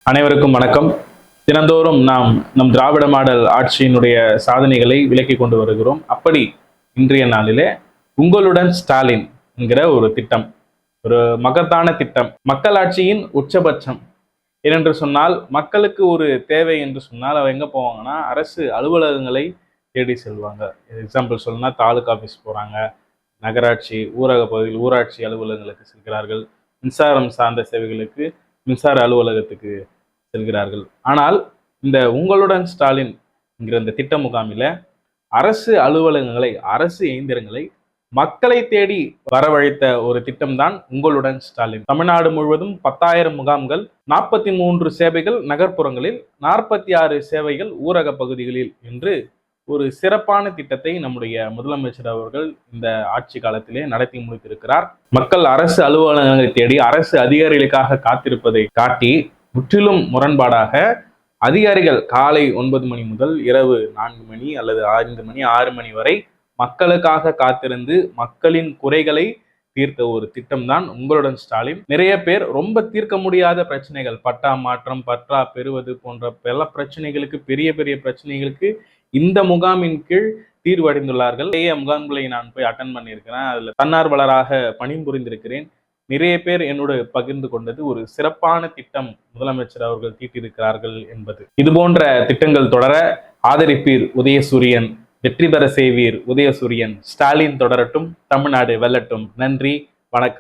அனைவருக்கும் வணக்கம். தினந்தோறும் நாம் நம் திராவிட மாடல் ஆட்சியினுடைய சாதனைகளை விளக்கி கொண்டு வருகிறோம். அப்படி இன்றைய நாளிலே உங்களுடன் ஸ்டாலின் என்கிற ஒரு திட்டம், ஒரு மகத்தான திட்டம், மக்களாட்சியின் உச்சபட்சம். ஏனென்று சொன்னால், மக்களுக்கு ஒரு தேவை என்று சொன்னால் அவ எங்க போவாங்கன்னா அரசு அலுவலகங்களை தேடி செல்வாங்க. எக்ஸாம்பிள் சொல்லணும்னா தாலுகா ஆஃபீஸ் போறாங்க, நகராட்சி ஊரக பகுதியில் ஊராட்சி அலுவலகங்களுக்கு செல்கிறார்கள், மின்சாரம் சார்ந்த சேவைகளுக்கு மின்சார அலுவலகத்துக்கு செல்கிறார்கள். ஆனால் இந்த உங்களுடன் ஸ்டாலின் என்கிற இந்த திட்ட முகாமில அரசு அலுவலகங்களை, அரசு இயந்திரங்களை மக்களை தேடி வரவழைத்த ஒரு திட்டம் தான் உங்களுடன் ஸ்டாலின். தமிழ்நாடு முழுவதும் 10,000 முகாம்கள், 43 சேவைகள் நகர்ப்புறங்களில், 46 சேவைகள் ஊரக பகுதிகளில் என்று ஒரு சிறப்பான திட்டத்தை நம்முடைய முதலமைச்சர் அவர்கள் இந்த ஆட்சி காலத்திலே நடத்தி முடித்திருக்கிறார். மக்கள் அரசு அலுவலகங்களை தேடி அரசு அதிகாரிகளுக்காக காத்திருப்பதை காட்டி முற்றிலும் முரண்பாடாக அதிகாரிகள் காலை 9 மணி முதல் இரவு 4 மணி அல்லது 5 மணி 6 மணி வரை மக்களுக்காக காத்திருந்து மக்களின் குறைகளை தீர்த்த ஒரு திட்டம் தான் உங்களுடன் ஸ்டாலின். நிறைய பேர் ரொம்ப தீர்க்க முடியாத பிரச்சனைகள், பட்டா மாற்றம், பட்டா பெறுவது போன்ற பல பிரச்சனைகளுக்கு, பெரிய பெரிய பிரச்சனைகளுக்கு இந்த முகாமின் கீழ் தீர்வடைந்துள்ளார்கள். நிறைய முகாம்களை நான் போய் அட்டன் பண்ணியிருக்கிறேன். அதுல தன்னார்வலராக பணிபுரிந்திருக்கிறேன். நிறைய பேர் என்னோடு பகிர்ந்து கொண்டது ஒரு சிறப்பான திட்டம் முதலமைச்சர் அவர்கள் தீட்டியிருக்கிறார்கள் என்பது. இது போன்ற திட்டங்கள் தொடர ஆதரிப்பீர் உதயசூரியன், வெற்றி பெற செய்வீர் உதயசூரியன். ஸ்டாலின் தொடரட்டும், தமிழ்நாடு வெல்லட்டும். நன்றி, வணக்கம்.